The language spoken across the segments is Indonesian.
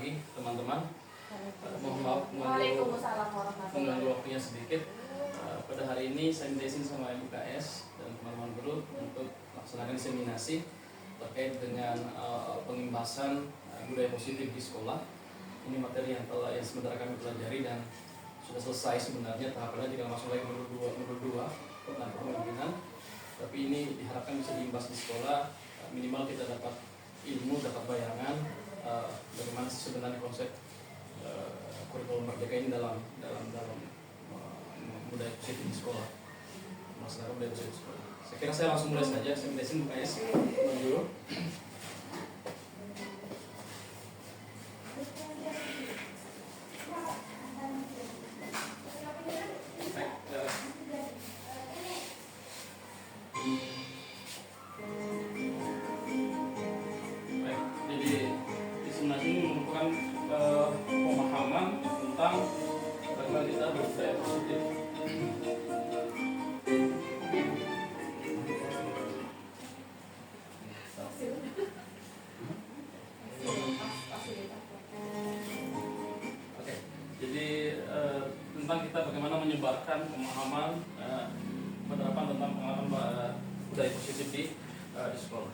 pagi teman-teman. Mohon maaf mengganggu waktunya sedikit. Pada hari ini saya minta izin sama MUKS dan teman-teman guru untuk melaksanakan diseminasi terkait dengan pengimbasan budaya positif di sekolah. Ini materi yang sementara kami pelajari dan sudah selesai sebenarnya tahapannya, tinggal masuk lagi modul 2 tentang kepemimpinan. Tapi ini diharapkan bisa diimbas di sekolah, minimal kita dapat ilmu, dapat bayangan bagaimana sebenarnya konsep kurikulum merdeka ini dalam budaya positif di sekolah, melaksanakan budaya positif di sekolah. Saya kira saya langsung mulai saja. Saya minta izin MUKS dulu. Pemahaman tentang bagaimana kita berbudaya positif. Oke, jadi tentang kita bagaimana menyebarkan pemahaman penerapan tentang pengalaman budaya positif di sekolah.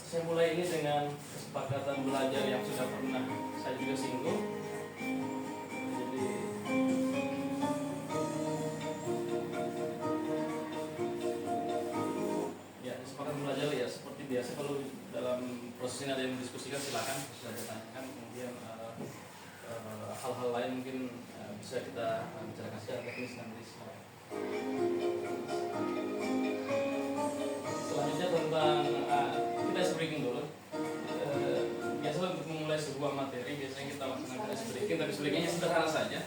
Saya mulai ini dengan kesepakatan belajar yang sudah pernah saya juga singgung. Jadi ya, kesepakatan belajar ya seperti biasa, kalau dalam proses ini ada yang mendiskusikan silakan bisa ditanyakan, kemudian hal-hal lain mungkin bisa kita bicarakan secara teknis nanti. Selanjutnya tentang kita ice breaking dulu. Biasa untuk memulai sebuah materi biasanya kita laksanakan ice breaking, tapi ice breakingnya sederhana saja.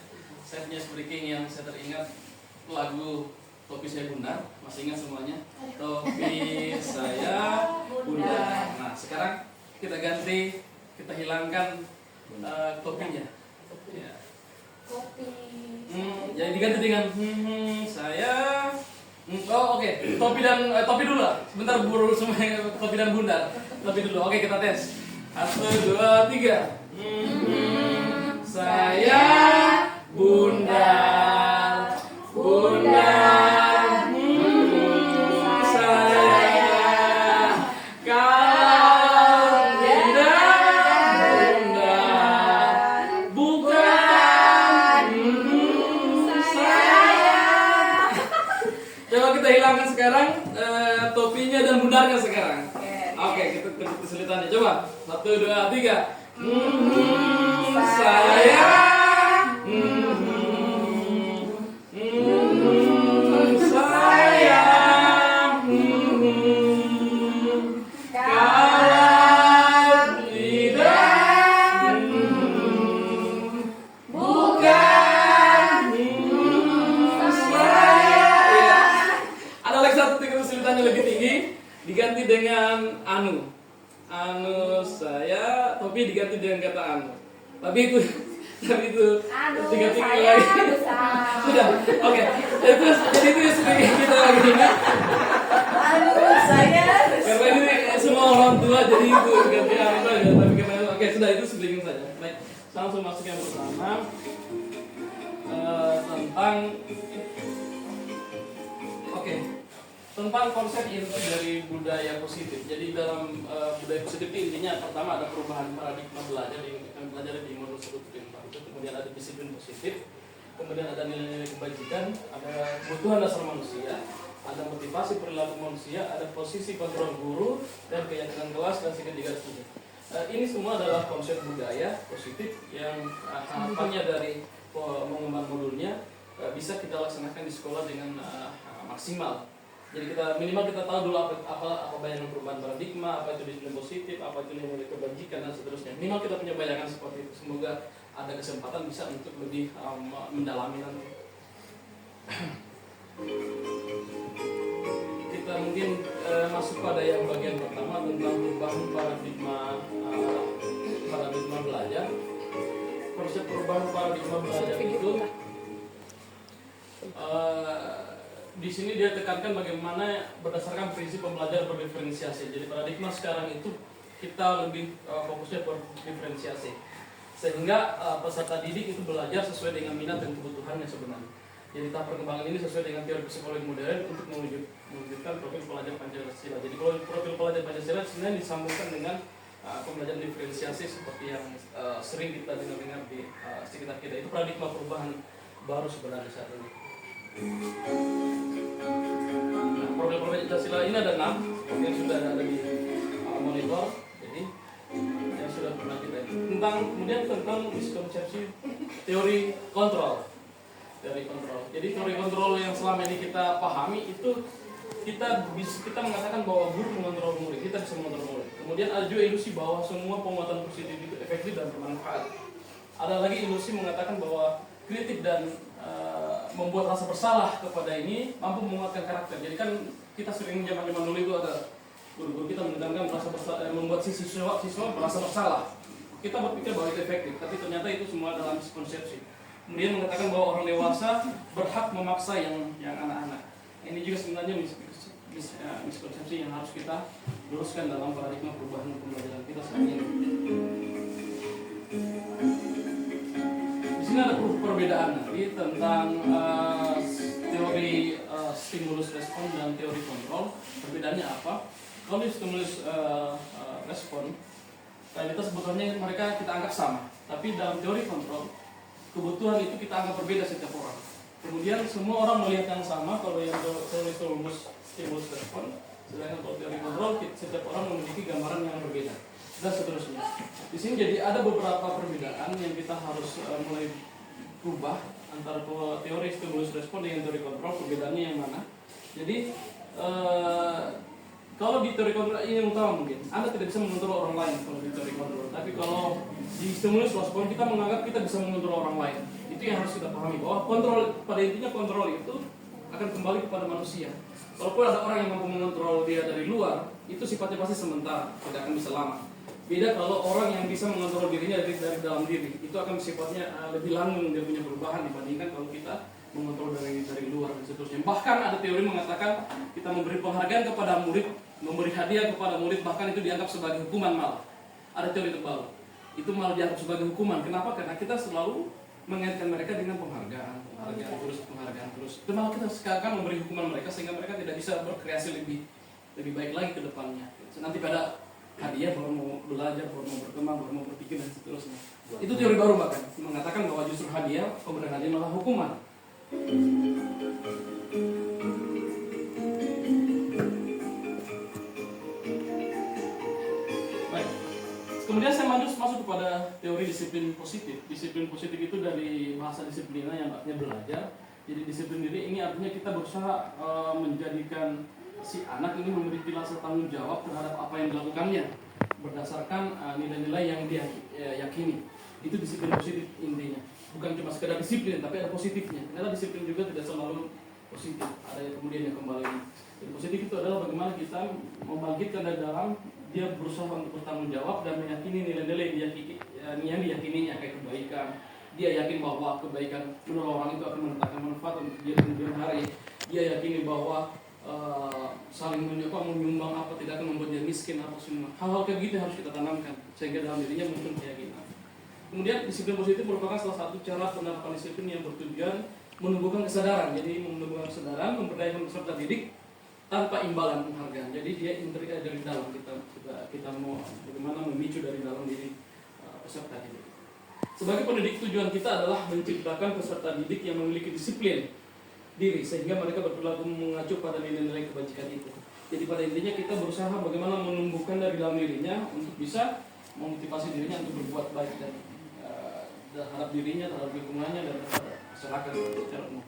Saya punya ice breaking yang saya teringat lagu Topi Saya Bundar, masih ingat semuanya? Topi saya bundar. Nah, sekarang kita ganti, kita hilangkan topinya. Ya. Jadi diganti dengan saya. Oh oke. Topi dulu lah. Sebentar buru semuanya, topi dan bundar. Topi dulu. Oke, kita tes. 1, 2, 3. Saya bundar, bundar. Saya kau bundar, bukan saya. Coba kita hilangkan sekarang topinya dan bundarnya sekarang. Oke, kita kesulitannya. Coba 1, 2, 3. Saya diganti dengan anu saya, topi diganti dengan kata anu, tapi itu diganti lagi sudah. Oke, jadi itu sedikit kita lagi ingat anu saya, karena ini semua orang tua jadi itu ganti anu saja, tapi karena oke sudah, itu sedikit saja. Baik, langsung masuk yang pertama tentang konsep inti dari budaya positif. Jadi dalam budaya positif ini intinya pertama ada perubahan paradigma belajar yang kami pelajari di modul 1.4 itu, kemudian ada disiplin positif, kemudian ada nilai-nilai kebajikan, ada kebutuhan dasar manusia, ada motivasi perilaku manusia, ada posisi kontrol guru dan keyakinan kelas, dan ketiga setuju. Ini semua adalah konsep budaya positif yang harapannya dari pengembangan modulnya bisa kita laksanakan di sekolah dengan maksimal. Jadi minimal kita tahu dulu apa bayangan perubahan paradigma, apa itu disiplin positif, apa itu nilai kebajikan dan seterusnya. Minimal kita punya bayangan seperti itu. Semoga ada kesempatan bisa untuk lebih mendalami nanti. Kita mungkin masuk pada yang bagian pertama tentang perubahan paradigma belajar. Konsep perubahan paradigma belajar itu di sini dia tekankan bagaimana berdasarkan prinsip pembelajaran berdiferensiasi. Jadi paradigma sekarang itu kita lebih fokusnya berdiferensiasi. sehingga peserta didik itu belajar sesuai dengan minat dan kebutuhannya sebenarnya. Jadi tahap perkembangan ini sesuai dengan teori psikologi modern untuk mewujudkan profil pelajar Pancasila. Jadi kalau profil pelajar Pancasila sebenarnya disambungkan dengan pembelajaran diferensiasi seperti yang sering kita dengar di sekitar kita. Itu paradigma perubahan baru sebenarnya saat ini. Nah, profil Pancasila ini ada 6 yang sudah ada di monitor. Jadi yang sudah pernah kita kemudian tentang miskonsepsi teori kontrol. Jadi teori kontrol yang selama ini kita pahami itu kita mengatakan bahwa guru mengontrol murid, kita bisa mengontrol murid. Kemudian ada juga ilusi bahwa semua penguatan positif itu efektif dan bermanfaat. Ada lagi ilusi mengatakan bahwa kritik dan membuat rasa bersalah kepada ini mampu menguatkan karakter. Jadi kan kita sering zaman dulu itu ada guru-guru kita menentangkan merasa bersalah, membuat siswa merasa bersalah. Kita berpikir bahwa itu efektif, tapi ternyata itu semua dalam miskonsepsi. Kemudian mengatakan bahwa orang dewasa berhak memaksa yang anak-anak. Ini juga sebenarnya miskonsepsi yang harus kita luruskan dalam paradigma perubahan pembelajaran kita saat ini. Di sini ada perbedaan nanti tentang teori stimulus respon dan teori kontrol. Perbedaannya apa? Kalau di stimulus respon, kita sebetulnya mereka kita anggap sama, tapi dalam teori kontrol kebutuhan itu kita anggap berbeda setiap orang. Kemudian semua orang melihat yang sama kalau yang teori stimulus respon, sedangkan kalau teori kontrol setiap orang memiliki gambaran yang berbeda dan seterusnya. Di sini jadi ada beberapa perbedaan yang kita harus mulai rubah antara teori stimulus respon dengan teori kontrol. Perbedaannya yang mana? Jadi kalau di teori kontrol ini yang utama mungkin Anda tidak bisa mengontrol orang lain kalau di teori kontrol. Tapi kalau di stimulus respon kita menganggap kita bisa mengontrol orang lain. Itu yang harus kita pahami bahwa kontrol pada intinya kontrol itu akan kembali kepada manusia. Walaupun ada orang yang mampu mengontrol dia dari luar, itu sifatnya pasti sementara, tidak akan bisa lama. Beda kalau orang yang bisa mengontrol dirinya dari dalam diri, itu akan sifatnya lebih langgeng dia punya perubahan dibandingkan kalau kita mengontrol dari luar dan seterusnya. Bahkan ada teori mengatakan kita memberi penghargaan kepada murid, memberi hadiah kepada murid, bahkan itu dianggap sebagai hukuman malah. Ada teori terbaru. Itu malah dianggap sebagai hukuman. Kenapa? Karena kita selalu mengaitkan mereka dengan penghargaan terus. Itu malah kita sekarang memberi hukuman mereka sehingga mereka tidak bisa berkreasi lebih baik lagi ke depannya. Nanti pada hadiah baru mau belajar, baru mau berkembang, baru mau berpikir dan seterusnya. Itu teori baru bahkan mengatakan bahwa justru pemberian hadiah malah hukuman. Kemudian saya masuk kepada teori disiplin positif. Disiplin positif itu dari bahasa disiplina yang artinya belajar. Jadi disiplin diri ini artinya kita berusaha menjadikan si anak ini memiliki rasa tanggung jawab terhadap apa yang dilakukannya berdasarkan nilai-nilai yang dia yakini. Itu disiplin positif intinya. Bukan cuma sekedar disiplin, tapi ada positifnya. Karena disiplin juga tidak selalu positif. Ada yang kemudian yang kembali. Jadi positif itu adalah bagaimana kita membangkitkan dari dalam dia berusaha untuk bertanggung jawab dan meyakini nilai-nilai yang diyakininya kayak kebaikan. Dia yakin bahwa kebaikan menolong orang itu akan mendatangkan manfaat untuk dia di kemudian hari. Dia yakini bahwa saling menyumbang apa tidak akan membuat dia miskin atau semua. Hal-hal kayak gitu harus kita tanamkan sehingga dalam dirinya muncul keyakinan. Kemudian disiplin positif merupakan salah satu cara penerapan disiplin yang bertujuan menumbuhkan kesadaran. Jadi menumbuhkan kesadaran, memberdayakan peserta didik tanpa imbalan penghargaan. Jadi dia intrik dari dalam kita mau bagaimana memicu dari dalam diri peserta didik. Sebagai pendidik tujuan kita adalah menciptakan peserta didik yang memiliki disiplin diri sehingga mereka berperilaku mengacu pada nilai-nilai kebajikan itu. Jadi pada intinya kita berusaha bagaimana menumbuhkan dari dalam dirinya untuk bisa memotivasi dirinya untuk berbuat baik dan terhadap dirinya, terhadap lingkungannya dan terhadap masyarakat secara umum.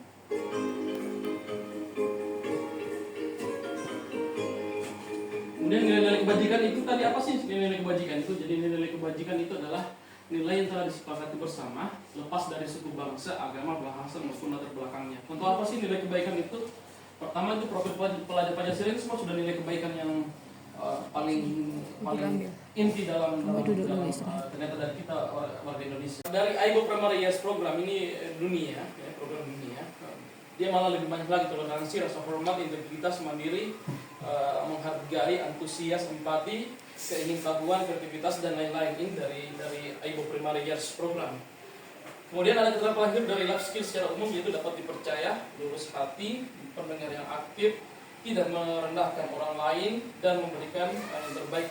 Kemudian nilai-nilai kebajikan itu tadi apa sih nilai-nilai kebajikan itu? Jadi nilai kebajikan itu adalah nilai yang telah disepakati bersama lepas dari suku bangsa, agama, bahasa maupun latar belakangnya. Untuk apa sih nilai kebaikan itu? Pertama itu profil pelajar Pancasila itu semua sudah nilai kebaikan yang paling inti dalam ternyata dari kita warga Indonesia. Dari AIBO Primary Years Program ini dunia, program dunia. Dia malah lebih banyak lagi toleransi, rasa hormat, integritas, mandiri, menghargai, antusias, empati, keingintahuan, kreativitas dan lain-lain. Ini dari AIBO Primary Years Program. Kemudian ada keterangan terakhir dari life skill secara umum, yaitu dapat dipercaya, lurus hati, pendengar yang aktif, tidak merendahkan orang lain, dan memberikan yang terbaik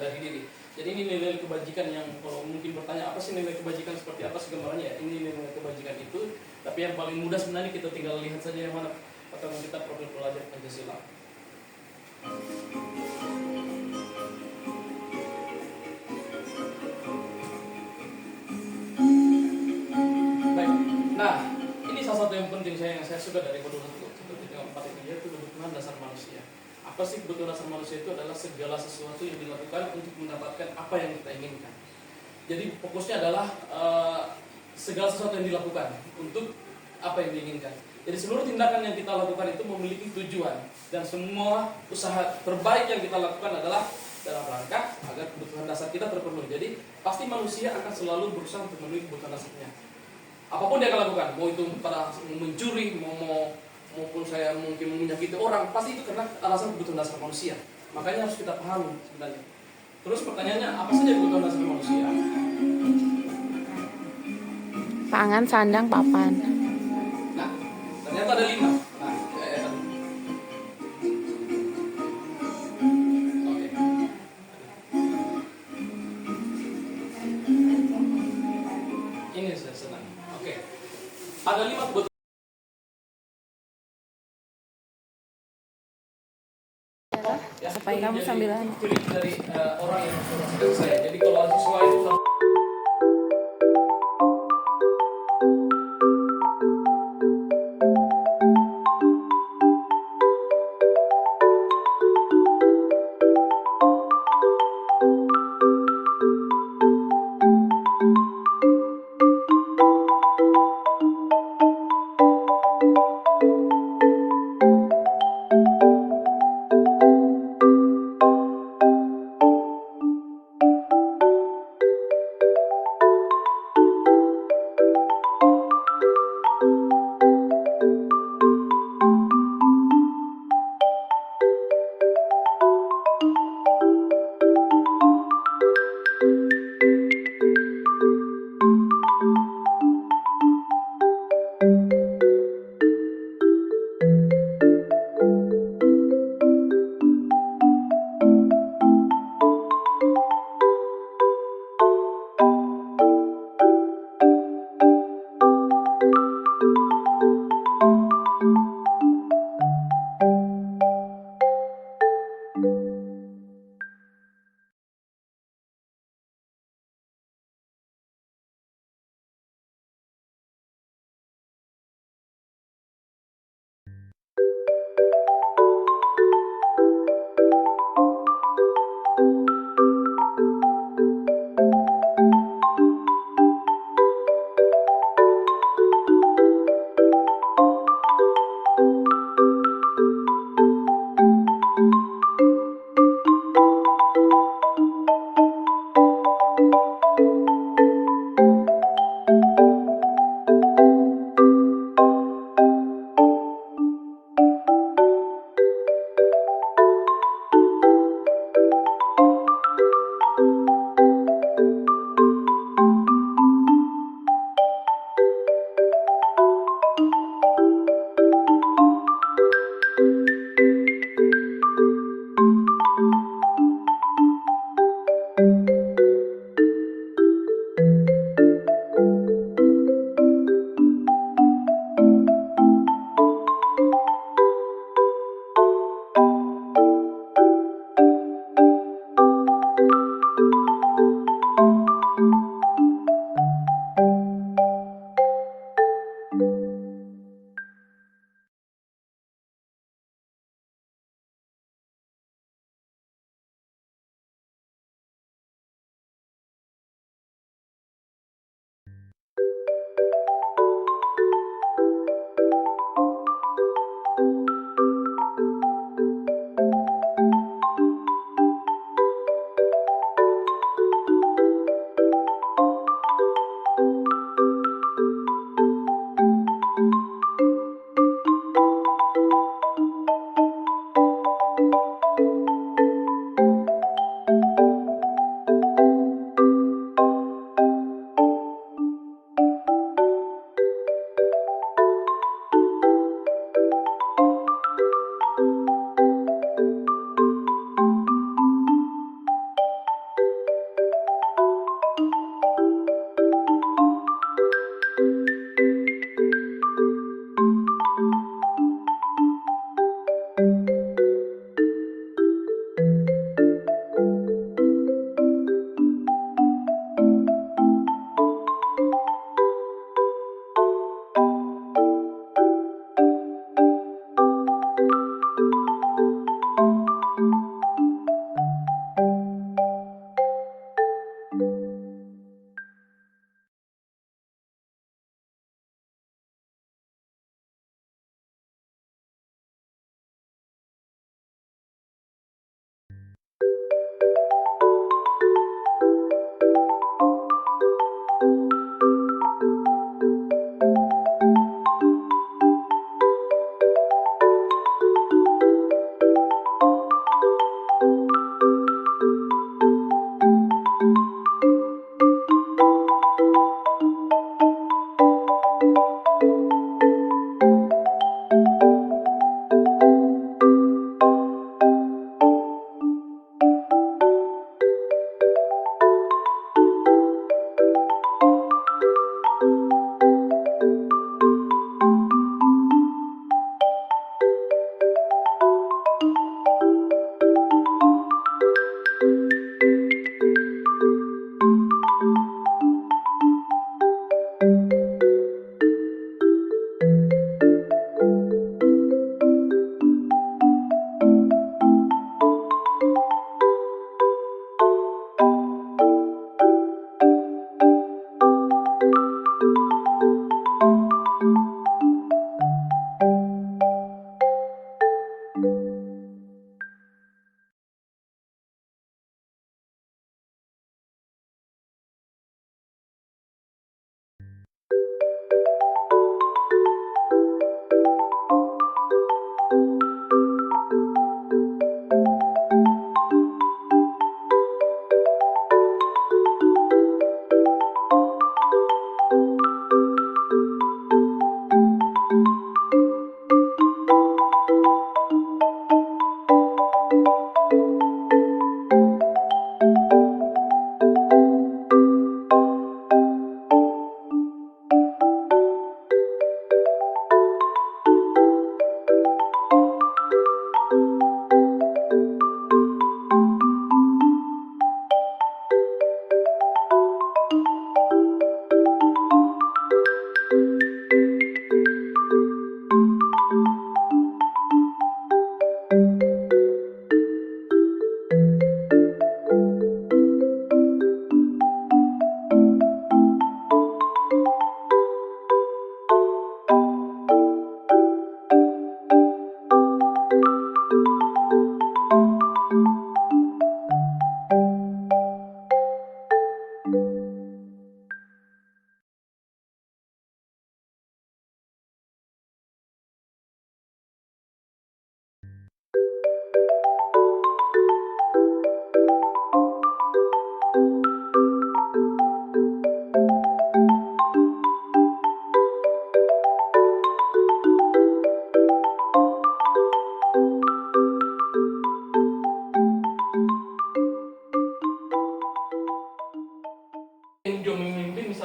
dari diri. Jadi ini nilai kebajikan yang kalau mungkin bertanya apa sih nilai kebajikan seperti apa sih gambarannya ya? Ini nilai kebajikan itu, tapi yang paling mudah sebenarnya kita tinggal lihat saja yang mana pertama kita profil pelajar Pancasila. Baik, nah ini salah satu yang penting yang saya suka dari modul 1 itu yaitu kebutuhan dasar manusia. Apa sih kebutuhan dasar manusia? Itu adalah segala sesuatu yang dilakukan untuk mendapatkan apa yang kita inginkan. Jadi fokusnya adalah segala sesuatu yang dilakukan untuk apa yang diinginkan. Jadi seluruh tindakan yang kita lakukan itu memiliki tujuan, dan semua usaha terbaik yang kita lakukan adalah dalam rangka agar kebutuhan dasar kita terpenuhi. Jadi pasti manusia akan selalu berusaha untuk memenuhi kebutuhan dasarnya. Apapun dia akan lakukan, mau itu pada mencuri, maupun saya mungkin menyakiti orang, pasti itu karena alasan kebutuhan dasar manusia. Makanya harus kita pahami sebenarnya. Terus pertanyaannya, apa saja kebutuhan dasar manusia? Pangan, sandang, papan. Nah, ternyata ada 5. Nah, oke. Ini saya senang. Oke. Ada 5 kebutuhan. Supaya kamu sambilan. Ciri dari orang yang menginspirasi saya. Jadi kalau siswa itu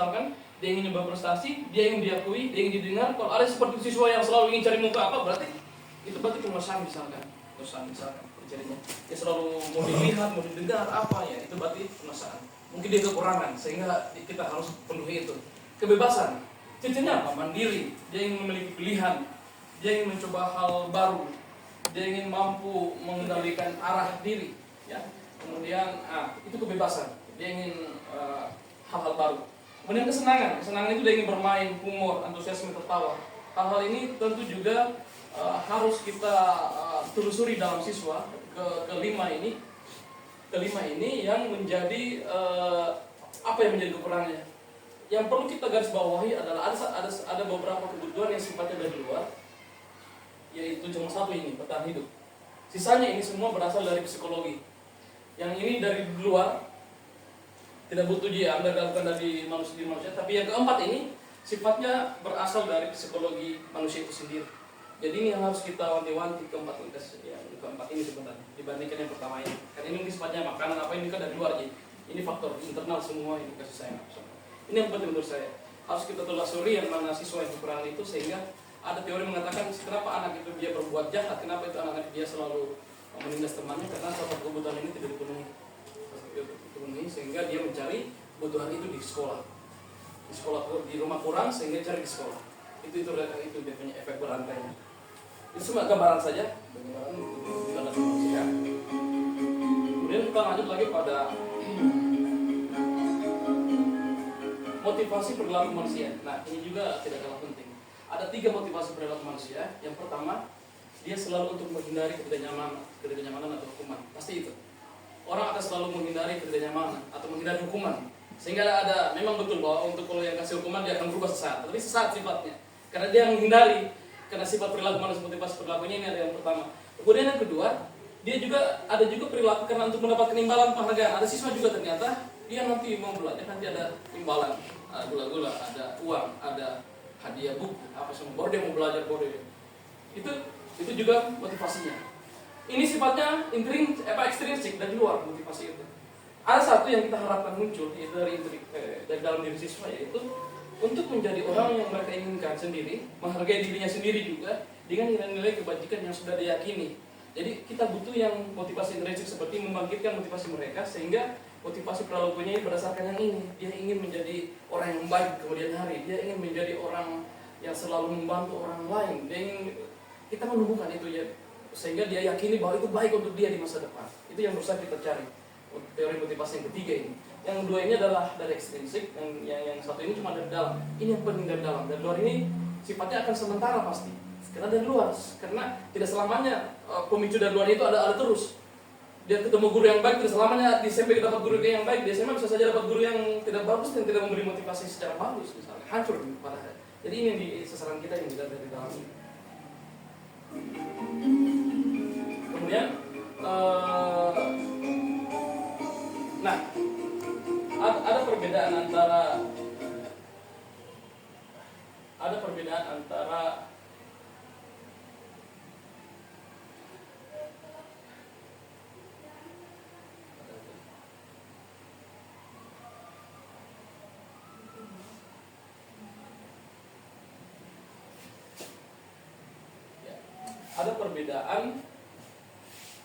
misalkan dia ingin nyoba prestasi, dia ingin diakui, dia ingin didengar. Kalau ada seperti siswa yang selalu ingin cari muka apa, berarti itu berarti kemasan misalkan jadinya dia selalu mau dilihat, mau didengar apa ya, itu berarti kemasan. Mungkin dia kekurangan sehingga kita harus penuhi itu. Kebebasan, cirinya apa? Mandiri, dia ingin memiliki pilihan, dia ingin mencoba hal baru, dia ingin mampu mengendalikan arah diri, ya. Kemudian itu kebebasan, dia ingin hal-hal baru. Kemudian kesenangan itu dia ingin bermain, humor, antusiasme, tertawa. Hal-hal ini tentu juga harus kita telusuri dalam siswa. Kelima ini yang menjadi apa yang menjadi kekurangannya. Yang perlu kita garis bawahi adalah ada beberapa kebutuhan yang sifatnya dari luar, yaitu cuma satu ini, bertahan hidup. Sisanya ini semua berasal dari psikologi. Yang ini dari luar, tidak butuh dia Anda lakukan dari manusia, tapi yang keempat ini sifatnya berasal dari psikologi manusia itu sendiri. Jadi ini yang harus kita wanti-wanti keempat ini sebenarnya dibandingkan yang pertama ini. Karena ini sifatnya makanan apa ini kan dari luar, jadi ini faktor internal semua ini kasih sayang. Ini yang penting menurut saya. Harus kita telusuri yang mana siswa yang kekurangan itu, sehingga ada teori mengatakan kenapa anak itu dia berbuat jahat, kenapa itu anak dia selalu menindas temannya, karena salah kebutuhan ini tidak dipenuhi, sehingga dia mencari kebutuhan itu di sekolah. Di rumah kurang sehingga cari di sekolah. Itu dia punya efek berantainya. Itu cuma gambaran saja, gambaran manusia. Kemudian kita lanjut lagi pada motivasi perilaku manusia. Nah, ini juga tidak kalah penting. Ada 3 motivasi perilaku manusia. Yang pertama, dia selalu untuk menghindari ketidaknyamanan atau hukuman. Pasti itu. Orang akan selalu menghindari ketidaknyamanan atau menghindari hukuman. Sehingga memang betul bahwa untuk kalau yang kasih hukuman dia akan berubah sesaat. Tapi sesaat sifatnya. Karena dia menghindari. Karena sifat perilaku manusia, motivasi perilakunya ini ada yang pertama. Kemudian yang kedua, dia juga ada perilaku karena untuk mendapatkan imbalan penghargaan. Ada siswa juga ternyata dia nanti mau belajar, nanti ada imbalan, ada gula-gula, ada uang, ada hadiah buku, apa semua. Baru dia mau belajar, itu juga motivasinya. Ini sifatnya ekstrinsik dari luar motivasi itu. Ada satu yang kita harapkan muncul yaitu dari dalam diri siswa, yaitu untuk menjadi orang yang mereka inginkan sendiri, menghargai dirinya sendiri juga dengan nilai-nilai kebajikan yang sudah diyakini. Jadi kita butuh yang motivasi intrinsik seperti membangkitkan motivasi mereka, sehingga motivasi perilakunya berdasarkan yang ini. Dia ingin menjadi orang yang baik kemudian hari. Dia ingin menjadi orang yang selalu membantu orang lain. Kita menumbuhkan itu ya, sehingga dia yakini bahwa itu baik untuk dia di masa depan. Itu yang berusaha kita cari. Teori motivasi yang ketiga ini. Yang dua ini adalah dari ekstrinsik, yang satu ini cuma dari dalam. Ini yang penting dari dalam. Dari luar ini sifatnya akan sementara pasti. Karena dari luar, karena tidak selamanya pemicu dari luar itu ada terus. Dia ketemu guru yang baik, tidak selamanya di SMP dapat guru yang baik, di SMA bisa saja dapat guru yang tidak bagus dan tidak memberi motivasi secara bagus, misalnya hancur padahal. Jadi ini yang di sasaran kita yang dilihat dari dalam. Kemudian, nah, ada perbedaan antara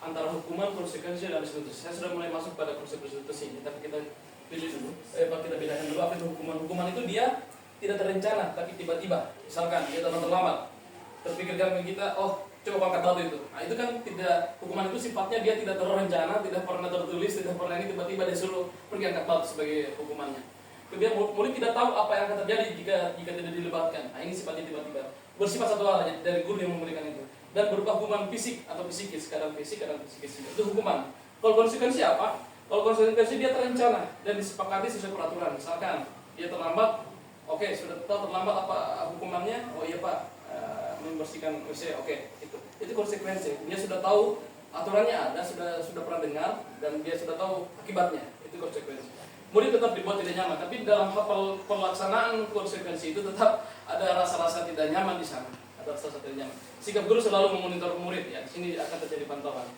antara hukuman, konsekuensi, dan restitusi. Saya sudah mulai masuk pada konsekuensi ini, tapi kita pilih dulu. Kita bedakan dulu apa itu hukuman. Hukuman itu dia tidak terencana, tapi tiba-tiba. Misalkan dia datang terlambat, terpikirkan kita, coba angkat batu itu. Nah itu kan tidak, hukuman itu sifatnya dia tidak terencana, tidak pernah tertulis, tidak pernah ini, tiba-tiba dia suruh pergi angkat batu sebagai hukumannya. Kemudian murid tidak tahu apa yang akan terjadi jika tidak dilibatkan. Nah ini sifatnya tiba-tiba. Bersifat satu hal dari guru yang memberikan itu. Dan berupa hukuman fisik atau psikis, kadang fisik, kadang psikis. Itu hukuman. Kalau konsekuensi apa? Kalau konsekuensi dia terencana dan disepakati sesuai peraturan. Misalkan dia terlambat, oke, sudah tahu terlambat apa hukumannya? Oh iya Pak, membersihkan WC, oke, itu konsekuensi. Dia sudah tahu aturannya ada, sudah pernah dengar, dan dia sudah tahu akibatnya. Itu konsekuensi. Murid tetap dibuat tidak nyaman, tapi dalam hal pelaksanaan konsekuensi itu tetap ada rasa-rasa tidak nyaman di sana. Ada rasa tidak nyaman. Sikap guru selalu memonitor murid, ya. Di sini akan terjadi pantauan.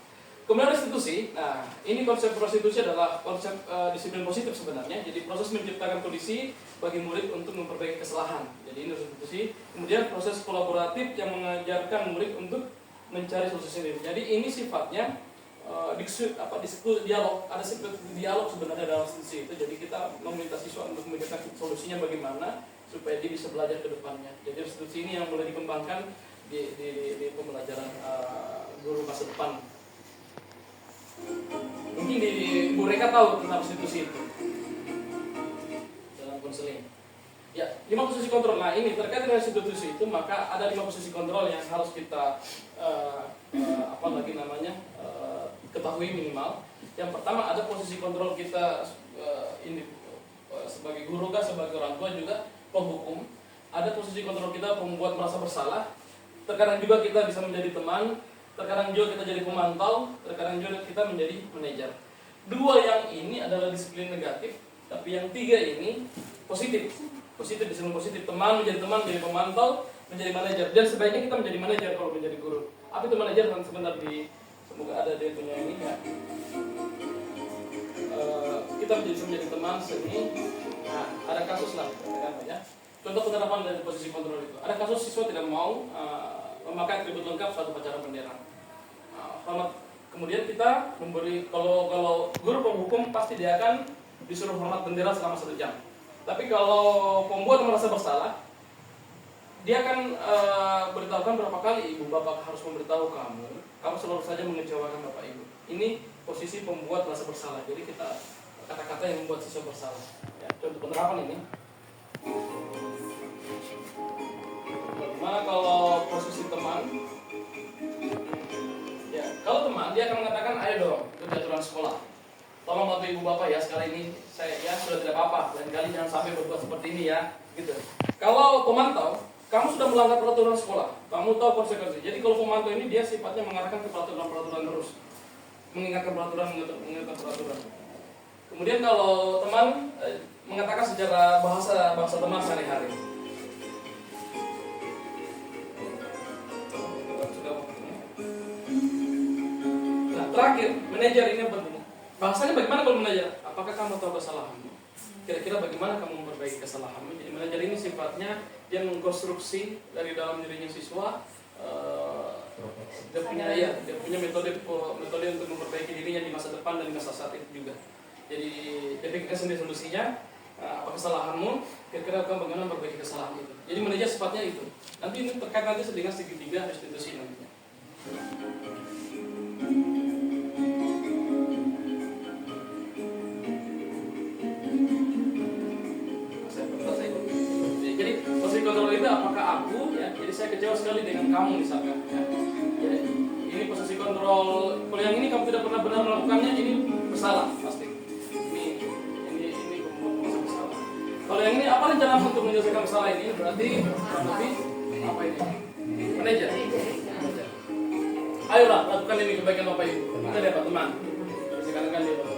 Kemudian restitusi. Nah, ini konsep restitusi adalah konsep disiplin positif sebenarnya. Jadi proses menciptakan kondisi bagi murid untuk memperbaiki kesalahan. Jadi ini restitusi. Kemudian proses kolaboratif yang mengajarkan murid untuk mencari solusi sendiri. Jadi ini sifatnya diskusi dialog. Ada dialog sebenarnya dalam restitusi itu. Jadi kita meminta siswa untuk memikirkan solusinya bagaimana supaya dia bisa belajar ke depannya. Jadi restitusi ini yang mulai dikembangkan di pembelajaran guru masa depan. Mungkin Bu Reka tahu tentang restitusi itu dalam konseling. Ya, 5 posisi kontrol. Nah, ini terkait dengan restitusi itu, maka ada 5 posisi kontrol yang harus kita ketahui minimal. Yang pertama ada posisi kontrol kita sebagai guru, sebagai orang tua juga penghukum. Ada posisi kontrol kita membuat merasa bersalah. Terkadang juga kita bisa menjadi teman. Terkadang juga kita jadi pemantau, terkadang juga kita menjadi manajer. 2 yang ini adalah disiplin negatif, tapi yang 3 ini positif. Disiplin positif, teman, menjadi pemantau, menjadi manajer. Dan sebaiknya kita menjadi manajer kalau menjadi guru. Apa itu manajer? Dan sebentar semoga ada dia punya ini ya. Kita menjadi teman seni. Nah, ada kasus lah, ya. Contoh penerapan dari posisi kontrol itu. Ada kasus siswa tidak mau memakai atribut lengkap suatu upacara bendera. Kemudian kita memberi, kalau guru penghukum pasti dia akan disuruh hormat bendera selama 1 jam. Tapi kalau pembuat merasa bersalah, dia akan beritahukan berapa kali ibu bapak harus memberitahu kamu selalu saja mengecewakan bapak ibu. Ini posisi pembuat merasa bersalah. Jadi kita kata-kata yang membuat siswa bersalah. Ya, contoh penerapan ini. Bagaimana kalau posisi teman? Ya, kalau teman dia akan mengatakan, ayo dong, itu aturan sekolah. Tolong bantu ibu bapak ya, sekali ini saya ya sudah tidak apa-apa. Lain kali jangan sampai berbuat seperti ini ya, gitu. Kalau pemantau, kamu sudah melanggar peraturan sekolah, kamu tahu konsekuensi. Jadi kalau pemantau ini dia sifatnya mengarahkan ke peraturan terus, mengingatkan peraturan. Kemudian kalau teman mengatakan secara bahasa teman sehari-hari. Terakhir, manajer ini penting. Bahasanya bagaimana kalau manajer? Apakah kamu tahu kesalahanmu? Kira-kira bagaimana kamu memperbaiki kesalahanmu? Jadi manajer ini sifatnya dia mengkonstruksi dari dalam dirinya siswa. Dia punya metode untuk memperbaiki dirinya di masa depan dan di masa saat itu juga. Jadi dia pikirkan sendiri solusinya. Apa kesalahanmu? Kira-kira kamu bagaimana memperbaiki kesalahan itu? Jadi manajer sifatnya itu. Nanti ini terkait nanti dengan segitiga restitusi nantinya. Kontrol itu apakah aku ya, jadi saya kecewa sekali dengan kamu misalkan ya. Jadi ini posisi kontrol, kalau yang ini kamu tidak pernah benar melakukannya, ini bersalah pasti. Ini merasa bersalah. Kalau yang ini apa rencana untuk menyelesaikan masalah ini? Berarti apa ini? Manajer. Ayolah lakukan ini kebaikan bapak ibu. Kita dapat teman. Sekarang dia teman.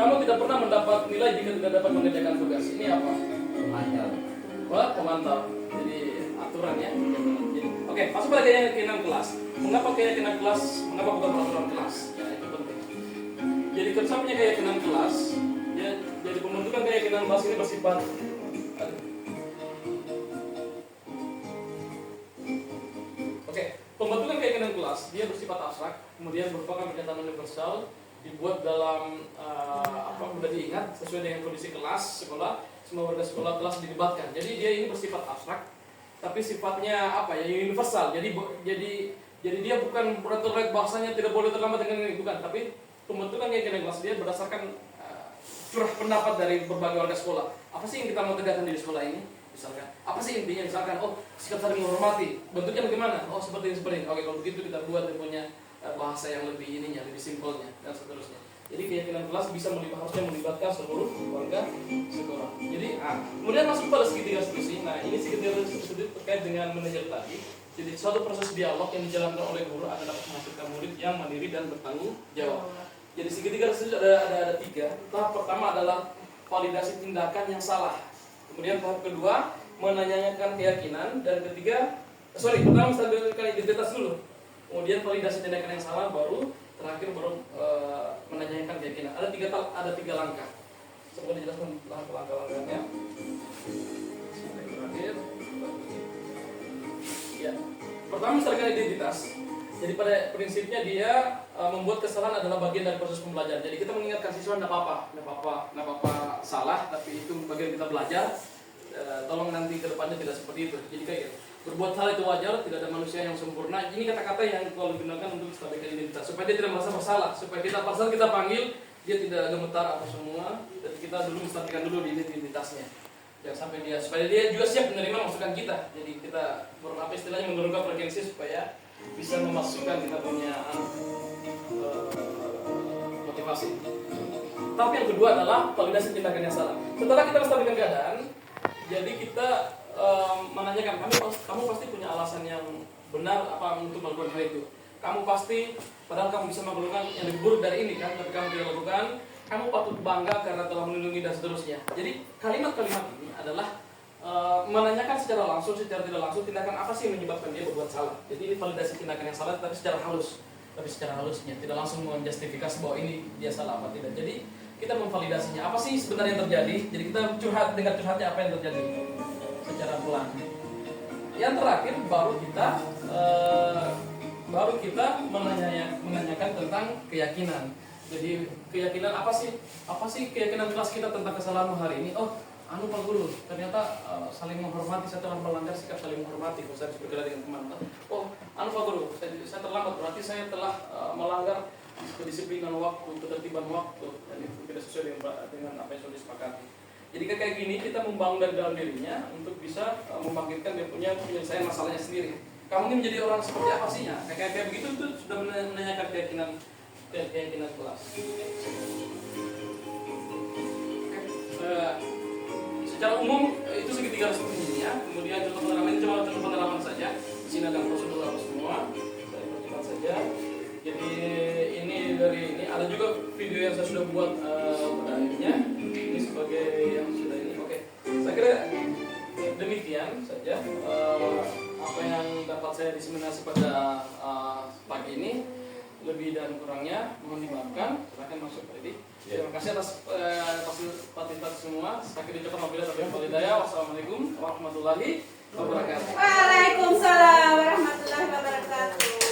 Kamu tidak pernah mendapat nilai jika tidak dapat mengerjakan tugas. Ini apa? Pemantau. Jadi aturan ya. Oke, masuk pada keyakinan kelas. Mengapa keyakinan kelas? Mengapa bukan peraturan kelas? Ya, itu penting. Jadi kita punya keyakinan kelas. Ya, jadi pembentukan keyakinan kelas ini bersifat. Oke, pembentukan keyakinan kelas dia bersifat abstrak, kemudian merupakan pernyataan universal. Dibuat dalam mudah diingat sesuai dengan kondisi kelas sekolah, semua warga sekolah kelas dilibatkan. Jadi dia ini bersifat abstrak, tapi sifatnya universal. Jadi dia bukan peraturan bahasanya tidak boleh terlambat dengan ini, bukan. Tapi pembentukan keyakinan kelas dia berdasarkan curah pendapat dari berbagai warga sekolah. Apa sih yang kita mau tegakkan di sekolah ini? Misalkan, apa sih intinya? Misalkan, sikap saling menghormati. Bentuknya bagaimana? Seperti ini. Oke, kalau begitu kita buat dia punya bahasa yang lebih lebih simpelnya dan seterusnya. Jadi keyakinan kelas harusnya melibatkan seluruh warga sekolah. Jadi kemudian masuk pada segitiga restitusi. Nah, ini segitiga restitusi terkait dengan manajer tadi. Jadi suatu proses dialog yang dijalankan oleh guru akan dapat menghasilkan murid yang mandiri dan bertanggung jawab. Jadi segitiga restitusi ada 3. Tahap pertama adalah validasi tindakan yang salah. Kemudian tahap kedua menanyakan keyakinan, dan ketiga Pertama menstabilkan identitas dulu, kemudian validasi tindakan yang salah, baru terakhir menanyakan keyakinan. Ada tiga langkah. Semoga dijelaskan langkah-langkahnya. Terakhir, ya. Pertama menstabilkan identitas. Jadi pada prinsipnya dia membuat kesalahan adalah bagian dari proses pembelajaran. Jadi kita mengingatkan siswa nggak apa-apa salah, tapi itu bagian kita belajar. Tolong nanti ke depannya tidak seperti itu. Jadi kayak gitu. Berbuat hal itu wajar, tidak ada manusia yang sempurna. Ini kata-kata yang kalau digunakan untuk menstabilkan identitas, supaya dia tidak merasa bersalah, supaya kita panggil dia tidak gemetar apa semua. Dan kita dulu menstabilkan dulu di identitasnya. Jangan sampai supaya dia juga siap menerima masukan kita. Jadi kita istilahnya menurunkan frekuensi supaya bisa memasukkan kita punya motivasi. Tapi yang kedua adalah validasi tindakan yang salah. Setelah kita menstabilkan keadaan, jadi kita menanyakan, kamu pasti punya alasan yang benar apa untuk melakukan hal itu. Kamu pasti, padahal kamu bisa melakukan yang lebih buruk dari ini kan, tapi kamu tidak lakukan. Kamu patut bangga karena telah melindungi dan seterusnya. Jadi kalimat-kalimat ini adalah menanyakan secara langsung, secara tidak langsung tindakan apa sih yang menyebabkan dia berbuat salah. Jadi ini validasi tindakan yang salah, tapi secara halusnya, tidak langsung menjustifikasi bahwa ini dia salah apa tidak. Jadi kita memvalidasinya, apa sih sebenarnya yang terjadi. Jadi kita dengar curhatnya apa yang terjadi secara pelan. Yang terakhir baru kita menanyakan tentang keyakinan. Jadi keyakinan apa sih keyakinan kelas kita tentang kesalahan hari ini? Oh, Pak Guru, ternyata saling menghormati, saya telah melanggar sikap saling menghormati. Kalau saya bergerak dengan teman, oh, Pak Guru, saya terlambat, berarti saya telah melanggar kedisiplinan waktu, ketertiban waktu, dan itu tidak sesuai dengan apa yang sudah disepakati. Jadi kayak gini kita membangun dari dalam dirinya untuk bisa membangkitkan dia punya penyelesaian masalahnya sendiri. Kamu ini menjadi orang seperti apa sih ya? Kayak begitu tuh sudah menanyakan keyakinan kelas. Secara umum itu segitiga responnya. Kemudian contoh pengalaman ini cuma contoh pengalaman saja. Di sini ada prosedur apa semua. Saya percepat saja. Jadi ini ada juga video yang saya sudah buat pada akhirnya. Ini sebagai yang sudah ini. Oke. Saya kira demikian saja apa yang dapat saya diseminasi pada pagi ini. Lebih dan kurangnya mohon dimaafkan. Silakan masuk Pak Edi. Terima kasih atas partisipasi semua. Sekali ucapkan wabillahi taufiq wal hidayah. Wassalamualaikum warahmatullahi wabarakatuh. Waalaikumsalam warahmatullahi wabarakatuh.